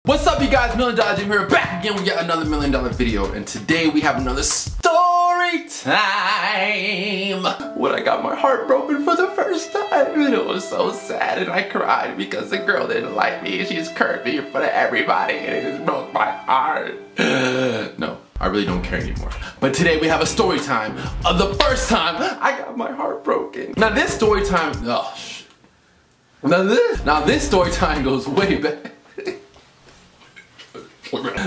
What's up, you guys? MillionDollarDream here, back again with yet another $1 million video, and today we have another story time. When I got my heart broken for the first time, and it was so sad, and I cried because the girl didn't like me, and she just curved me in front of everybody, and it just broke my heart. No, I really don't care anymore. But today we have a story time of the first time I got my heart broken. Now this story time, oh shit. Now this story time goes way back.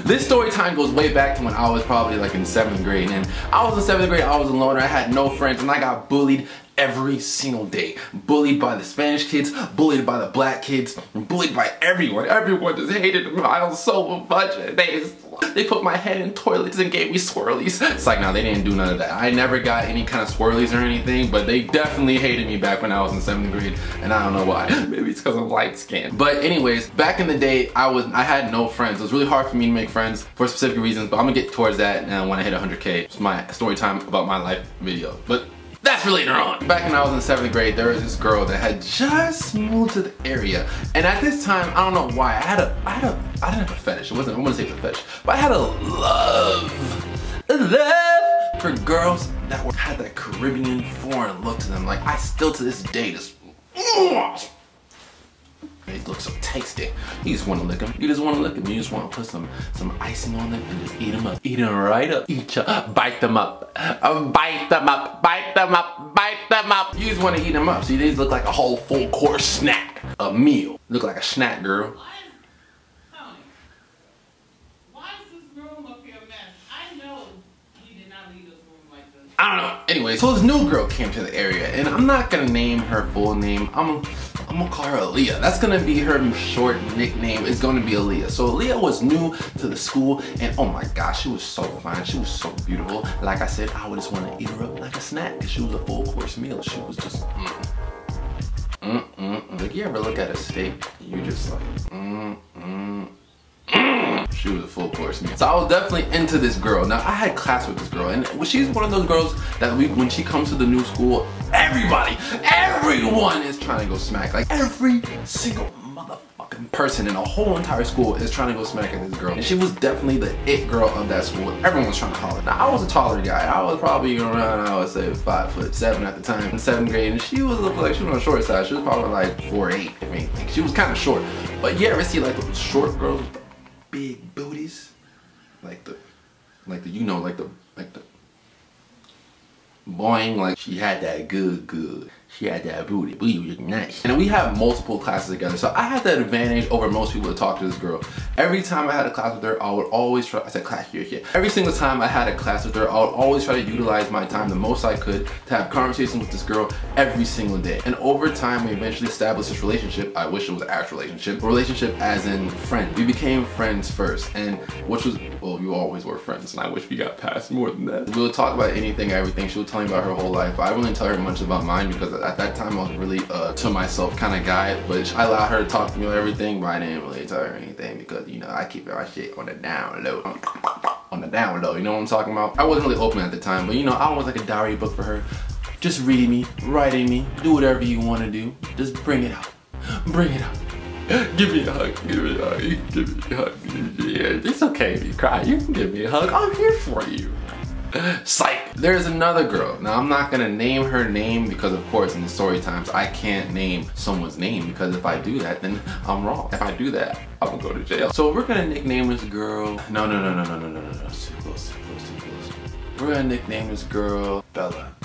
This story time goes way back to when I was probably like in 7th grade, and I was in 7th grade, I was a loner, I had no friends, and I got bullied every single day. Bullied by the Spanish kids, bullied by the black kids, bullied by everyone. Everyone just hated me so much. They put my head in toilets and gave me swirlies. It's like, no, they didn't do none of that. I never got any kind of swirlies or anything, but they definitely hated me back when I was in 7th grade, and I don't know why. Maybe it's because I'm light skinned. But anyways, back in the day, I had no friends. It was really hard for me to make friends for specific reasons, but I'm gonna get towards that when I hit 100K. It's my story time about my life video. But that's for later on. Back when I was in 7th grade, there was this girl that had just moved to the area, and at this time, I don't know why, I didn't have a fetish. I wouldn't say it's a fetish, but I had a love for girls that had that Caribbean foreign look to them. Like, I still to this day just, they look so tasty. You just want to lick them. You just want to lick them. You just want to put some icing on them and just eat them up. Eat them right up. Eat ya. Bite them up. Bite them up. Bite them up. Bite them up. You just want to eat them up. See, these look like a whole full course snack. A meal. Look like a snack, girl. I don't know. Anyway, so this new girl came to the area, and I'm not gonna name her full name. I'm gonna call her Aaliyah. That's gonna be her short nickname. It's gonna be Aaliyah. So Aaliyah was new to the school, and oh my gosh, she was so fine. She was so beautiful. Like I said, I would just want to eat her up like a snack, because she was a full course meal. She was just Like, you ever look at a steak, you just like She was a full course meal. So I was definitely into this girl. Now I had class with this girl, and she's one of those girls that when she comes to the new school, everyone is trying to go smack. Like, every single motherfucking person in the whole entire school is trying to go smack at this girl. And she was definitely the it girl of that school. Everyone was trying to holler. Now I was a taller guy. I was probably around, I would say 5'7" at the time in 7th grade, and she was looked like she was on the short side. She was probably like 4'8", if anything. She was kind of short. But you ever see like those short girls with the big booties, like the boing, like she had that good. She had that booty was nice. And we have multiple classes together, so I had that advantage over most people to talk to this girl. Every time I had a class with her, I would always try, I said class here. Every single time I had a class with her, I would always try to utilize my time the most I could to have conversations with this girl every single day. And over time, we eventually established this relationship. I wish it was an actual relationship. A relationship as in friend. We became friends first, and which was, well, we always were friends, and I wish we got past more than that. We would talk about anything, everything. She would tell me about her whole life. I wouldn't tell her much about mine because at that time I was really to myself kind of guy, but I allowed her to talk to me about everything, but I didn't really tell her anything because, you know, I keep our shit on the down low. On the down low, you know what I'm talking about? I wasn't really open at the time, but you know, I was like a diary book for her. Just read me, writing me, do whatever you want to do. Just bring it out. Bring it out. Give me a hug, give me a hug, give me a hug. Yeah, it's okay if you cry, you can give me a hug. I'm here for you. Psych! There's another girl. Now I'm not gonna name her name because of course in the story times I can't name someone's name, because if I do that then I'm wrong. If I do that, I'm gonna go to jail. So we're gonna nickname this girl. No. It's too close. We're gonna nickname this girl Bella.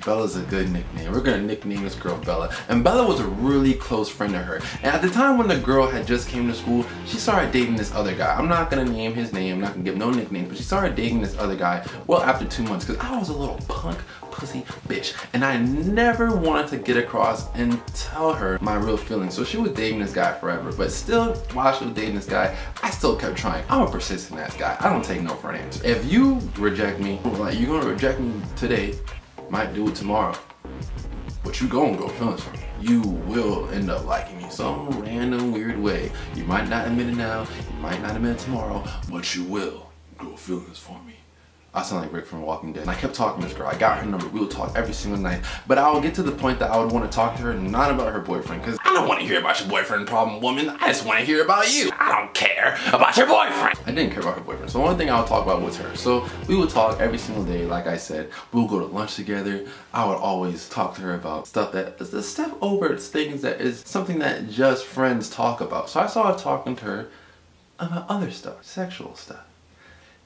Bella's a good nickname. We're gonna nickname this girl Bella. And Bella was a really close friend to her. And at the time when the girl had just came to school, she started dating this other guy. I'm not gonna name his name, I'm not gonna give no nickname, but she started dating this other guy well after 2 months, because I was a little punk pussy bitch. And I never wanted to get across and tell her my real feelings. So she was dating this guy forever, but still, while she was dating this guy, I still kept trying. I'm a persistent ass guy. I don't take no for an answer. If you reject me, like you're gonna reject me today, might do it tomorrow, but you gonna go feelings for me. You will end up liking me some random weird way. You might not admit it now, you might not admit it tomorrow, but you will grow feelings for me. I sound like Rick from Walking Dead. And I kept talking to this girl. I got her number. We would talk every single night. But I would get to the point that I would want to talk to her not about her boyfriend. Because I don't want to hear about your boyfriend problem, woman. I just want to hear about you. I don't care about your boyfriend. I didn't care about her boyfriend. So one thing I would talk about was her. So we would talk every single day. Like I said, we'll go to lunch together. I would always talk to her about stuff that is a step over things that is something that just friends talk about. So I started talking to her about other stuff, sexual stuff.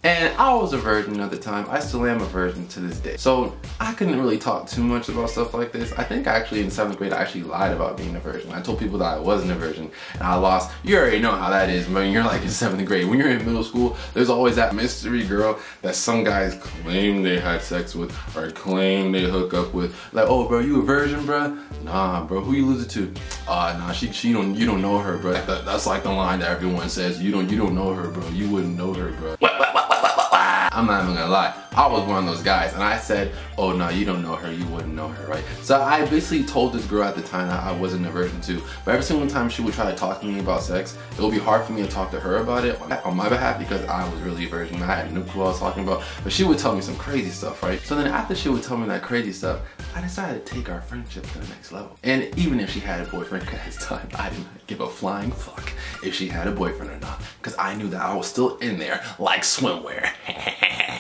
And I was a virgin at the time. I still am a virgin to this day. So I couldn't really talk too much about stuff like this. I think actually in 7th grade I actually lied about being a virgin. I told people that I wasn't a virgin and I lost. You already know how that is when you're like in 7th grade. When you're in middle school, there's always that mystery girl that some guys claim they had sex with or claim they hook up with. Like, oh bro, you a virgin, bro? Nah, bro, who you lose it to? Nah, you don't know her, bro. That's like the line that everyone says. You don't know her, bro. You wouldn't know her, bro. I'm not even gonna lie, I was one of those guys and I said, oh no, you don't know her, you wouldn't know her, right? So I basically told this girl at the time that I wasn't a virgin too, but every single time she would try to talk to me about sex, it would be hard for me to talk to her about it on my behalf because I was really a virgin. I had no clue what I was talking about, but she would tell me some crazy stuff, right? So then after she would tell me that crazy stuff, I decided to take our friendship to the next level. And even if she had a boyfriend at this time, I didn't give a flying fuck if she had a boyfriend or not, because I knew that I was still in there like swimwear.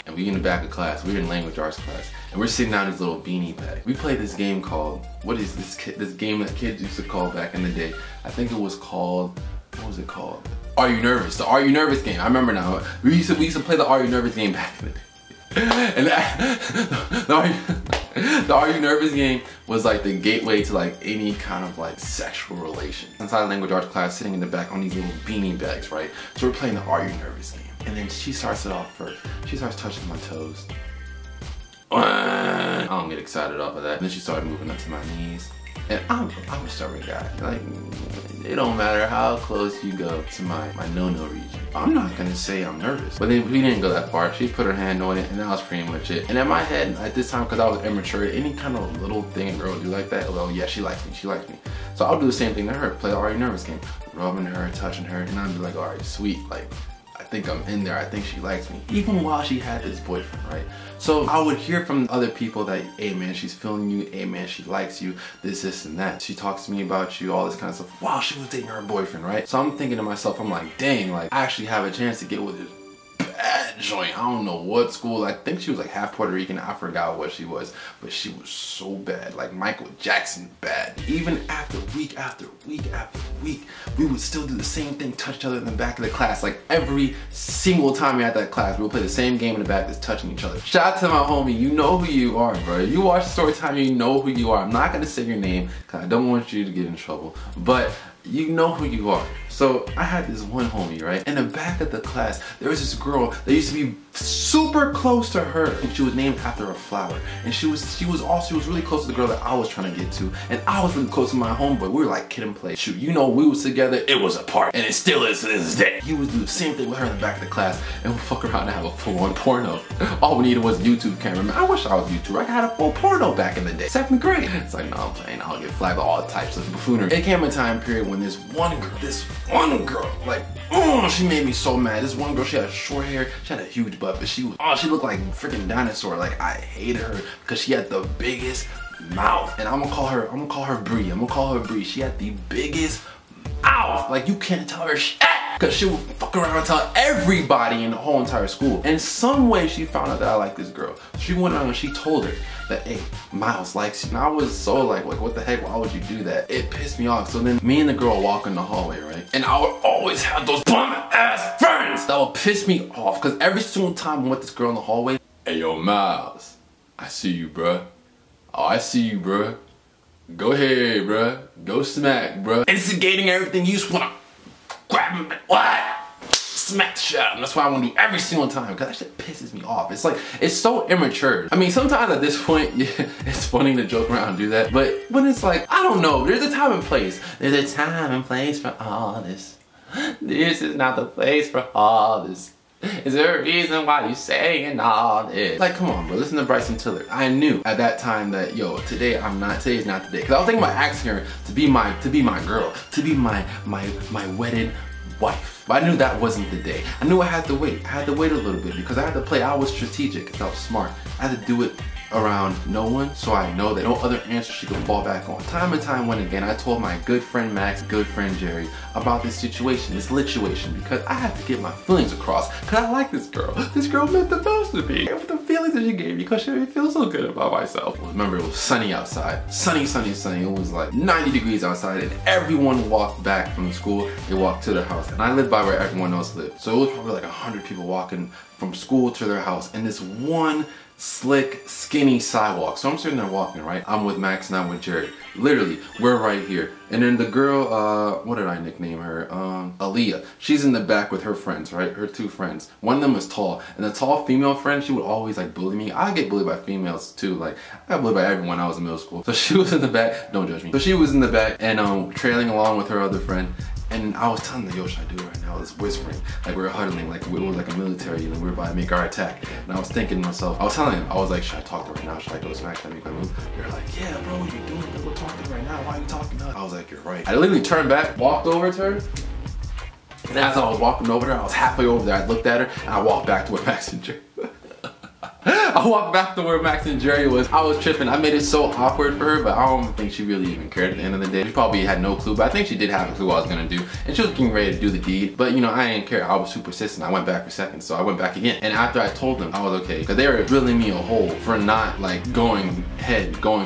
And we in the back of class, we're in language arts class, and we're sitting down in this little beanie bag. We played this game called, what is this game that kids used to call back in the day? I think it was called, what was it called? Are You Nervous? The Are You Nervous game. I remember now. We used to play the Are You Nervous game back in the day. And the Are You Nervous game was like the gateway to like any kind of like sexual relation. Inside the language arts class, sitting in the back on these little beanie bags, right? So we're playing the Are You Nervous game. And then she starts it off first. She starts touching my toes. I don't get excited off of that. And then she started moving up to my knees. And I'm a stubborn guy. Like, it don't matter how close you go to my no-no region. I'm not gonna say I'm nervous. But then we didn't go that far. She put her hand on it and that was pretty much it. And in my head, at this time, because I was immature, any kind of little thing a girl would do like that, well, yeah, she likes me, she likes me. So I'll do the same thing to her, play the Are You Nervous game. Rubbing her, touching her, and I'd be like, all right, sweet, like, I think I'm in there, I think she likes me. Even while she had this boyfriend, right? So I would hear from other people that, hey man, she's feeling you, hey man, she likes you, this and that. She talks to me about you, all this kind of stuff. Wow, she was dating her boyfriend, right? So I'm thinking to myself, I'm like, dang, like I actually have a chance to get with this bad joint. I don't know what school. I think she was like half Puerto Rican. I forgot what she was, but she was so bad, like Michael Jackson bad. Even after week after week after week, we would still do the same thing, touch each other in the back of the class. Like every single time we had that class, we would play the same game in the back that's touching each other. Shout out to my homie, you know who you are, bro. You watch Storytime, you know who you are. I'm not gonna say your name, because I don't want you to get in trouble, but you know who you are. So I had this one homie, right? In the back of the class, there was this girl that used to be super close to her, and she was named after a flower. And she was really close to the girl that I was trying to get to, and I was really close to my homeboy. We were like kid and play. Shoot, you know, we was together. It was a party, and it still is to this day. He would do the same thing with her in the back of the class, and we'd fuck around and have a full-on porno. All we needed was a YouTube camera. Man, I wish I was a YouTuber. I had a full porno back in the day. 2nd grade. It's like, no, I'm playing. I'll get flagged by all types of buffoonery. It came a time period when this one girl, like, she made me so mad. This one girl, she had short hair, she had a huge butt, but she looked like a freaking dinosaur. Like, I hated her because she had the biggest mouth. And I'm gonna call her Bree. She had the biggest mouth. Like, you can't tell her shit. Because she would fuck around and tell everybody in the whole entire school. In some way, she found out that I like this girl. She went around and she told her that, hey, Miles likes you. And I was so like, what the heck, why would you do that? It pissed me off. So then me and the girl walk in the hallway, right? And I would always have those bum ass friends that would piss me off. Because every single time I'm with this girl in the hallway, hey, yo, Miles, I see you, bruh. Oh, I see you, bruh. Go ahead, bruh. Go smack, bruh. Instigating everything. You just wanna grab him, what? Smack the shit out of him. That's what I want to do every single time, because that shit pisses me off. It's like, it's so immature. I mean, sometimes at this point, yeah, it's funny to joke around and do that, but when it's like, I don't know, there's a time and place. There's a time and place for all this. This is not the place for all this. Is there a reason why you saying all this? Like, come on, bro, listen to Bryson Tiller. I knew at that time that, yo, today's not the day. Cause I was thinking about asking her to be my girl, to be my wedded wife. But I knew that wasn't the day. I knew I had to wait. I had to wait a little bit because I had to play. I was strategic, because I was smart. I had to do it around no one, so I know that no other answer she could fall back on. Time and time went again, I told my good friend Max, good friend Jerry, about this situation, this lituation, because I have to get my feelings across, because I like this girl. This girl meant the most to me. With the feelings that she gave me, because she made me feel so good about myself. Remember, it was sunny outside. Sunny, sunny, sunny. It was like 90 degrees outside, and everyone walked back from school. They walked to their house, and I lived by where everyone else lived. So it was probably like 100 people walking from school to their house, and this one slick, skinny sidewalk. So I'm sitting there walking, right? I'm with Max and I'm with Jerry. Literally, we're right here. And then the girl, what did I nickname her? Aaliyah. She's in the back with her friends, right? Her two friends. One of them was tall. And the tall female friend, she would always like bully me. I get bullied by females too. Like, I got bullied by everyone when I was in middle school. So she was in the back. Don't judge me. So she was in the back and trailing along with her other friend. And I was telling her, yo, should I do it right now? I was whispering, like we were huddling, like it was like a military, and we were about to make our attack. And I was thinking to myself, I was telling him, I was like, should I talk to her right now? Should I go smack? Should I make my move? They're like, yeah, bro, what you doing? Go talk to her right now. Why are you talking to her? I was like, you're right. I literally turned back, walked over to her, and as I was walking over there, I was halfway over there. I looked at her, and I walked back to where Max and Jerry. I walked back to where Max and Jerry was. I was tripping. I made it so awkward for her, but I don't think she really even cared at the end of the day. She probably had no clue, but I think she did have a clue what I was gonna do. And she was getting ready to do the deed. But you know, I didn't care. I was super persistent. I went back for seconds, so I went back again. And after I told them, I was okay. Because they were drilling me a hole for not like going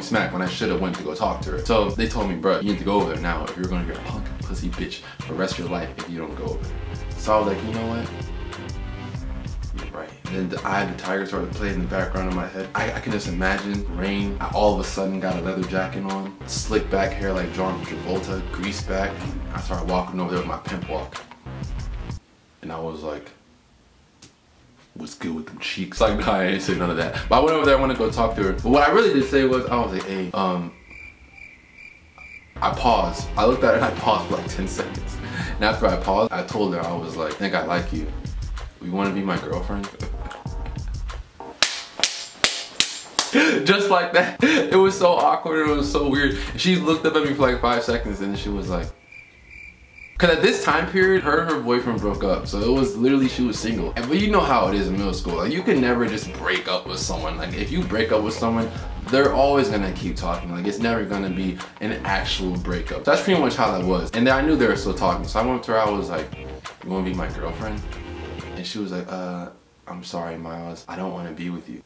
smack when I should have went to go talk to her. So they told me, bro, you need to go over there now if you're gonna be a punk pussy bitch for the rest of your life if you don't go over there. So I was like, you know what? Right. And then the Eye of the Tiger started playing in the background of my head. I can just imagine rain. I all of a sudden got a leather jacket on, slick back hair like John Travolta, greased back. I started walking over there with my pimp walk. And I was like, what's good with them cheeks? Like, no, I didn't say none of that. But I went over there, I went to go talk to her. But what I really did say was, I was like, hey, I paused. I looked at her and I paused for like 10 seconds. And after I paused, I told her, I was like, I think I like you. You want to be my girlfriend? Just like that. It was so awkward, it was so weird. She looked up at me for like 5 seconds and then she was like, cause at this time period, her and her boyfriend broke up. So it was literally, she was single. But you know how it is in middle school. Like you can never just break up with someone. Like if you break up with someone, they're always gonna keep talking. Like it's never gonna be an actual breakup. That's pretty much how that was. And then I knew they were still talking. So I went to her, I was like, you wanna be my girlfriend? And she was like, I'm sorry, Miles. I don't want to be with you.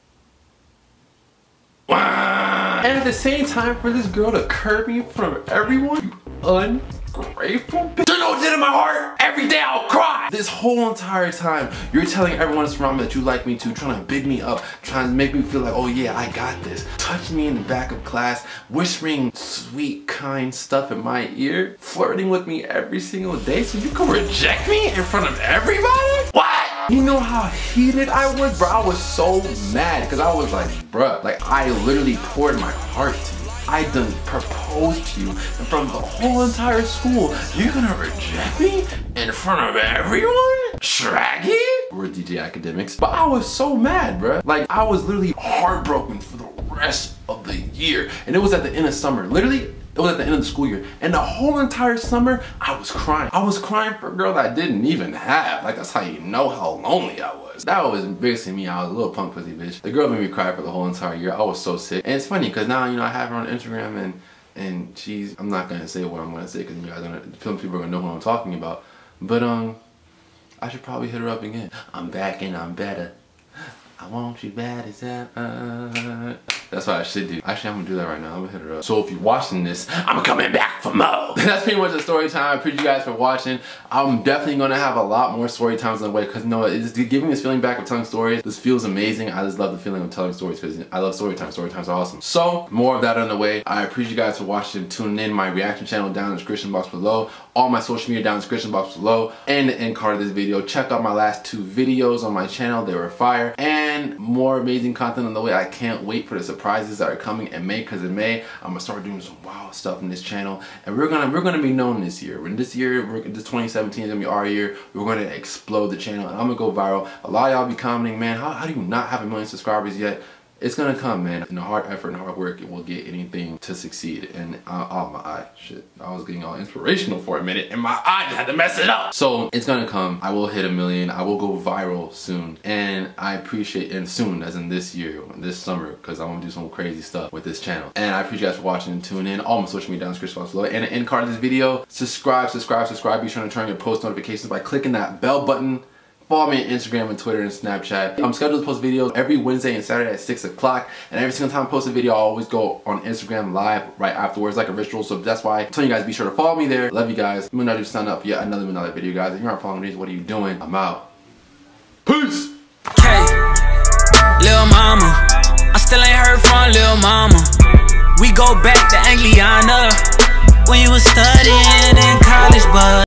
And at the same time, for this girl to curb me in front of everyone, you ungrateful bitch. You know what's in my heart? Every day I'll cry. This whole entire time, you're telling everyone that's around me that you like me too, trying to big me up, trying to make me feel like, oh yeah, I got this. Touching me in the back of class, whispering sweet, kind stuff in my ear, flirting with me every single day so you can reject me in front of everybody? What? You know how heated I was, bro? I was so mad because I was like, bruh, like I literally poured my heart to you. I done proposed to you in front of the whole entire school. You're gonna reject me in front of everyone? Shraggy? We're DJ academics. But I was so mad, bruh. Like I was literally heartbroken for the rest of the year. And it was at the end of summer. Literally, it was at the end of the school year. And the whole entire summer, I was crying. I was crying for a girl that I didn't even have. Like, that's how you know how lonely I was. That was embarrassing me. I was a little punk pussy bitch. The girl made me cry for the whole entire year. I was so sick. And it's funny, because now, you know, I have her on Instagram and she's, I'm not going to say what I'm going to say, because you guys some people are going to know who I'm talking about. But, I should probably hit her up again. I'm back and I'm better. I want you bad as ever. That's what I should do. Actually, I'm gonna do that right now. I'm gonna hit her up. So if you're watching this, I'm coming back for more. That's pretty much the story time. I appreciate you guys for watching. I'm definitely gonna have a lot more story times on the way, because you know, it's giving this feeling back of telling stories. This feels amazing. I just love the feeling of telling stories because I love story time. Story times are awesome. So more of that on the way. I appreciate you guys for watching. Tuning in. My reaction channel down in the description box below. All my social media down in the description box below. And the end card of this video. Check out my last 2 videos on my channel. They were fire. And more amazing content on the way. I can't wait for the surprises that are coming in May, because in May I'm gonna start doing some wild stuff in this channel, and we're gonna be known this year. When this 2017 is gonna be our year. We're gonna explode the channel, and I'm gonna go viral. A lot of y'all be commenting, man, how do you not have 1 million subscribers yet? it's gonna come, man. And the hard effort and hard work, it will get anything to succeed. And oh my eye, shit, I was getting all inspirational for a minute and my eye just had to mess it up. So it's gonna come. I will hit 1 million. I will go viral soon. And I appreciate, and soon as in this year, this summer, because I want to do some crazy stuff with this channel. And I appreciate you guys for watching and tuning in. All my social media down in the description box below. And the end card of this video, subscribe. Be sure to turn on your post notifications by clicking that bell button. Follow me on Instagram and Twitter and Snapchat. I'm scheduled to post videos every Wednesday and Saturday at 6 o'clock. And every single time I post a video, I always go on Instagram live right afterwards, like a ritual. So that's why I'm telling you guys, be sure to follow me there. Love you guys. MillionDollarDream sign up for yet another $1 video, guys. If you aren't following me, what are you doing? I'm out. Peace! Okay, Lil Mama. I still ain't heard from Lil Mama. We go back to Angliana when you was studying in college, but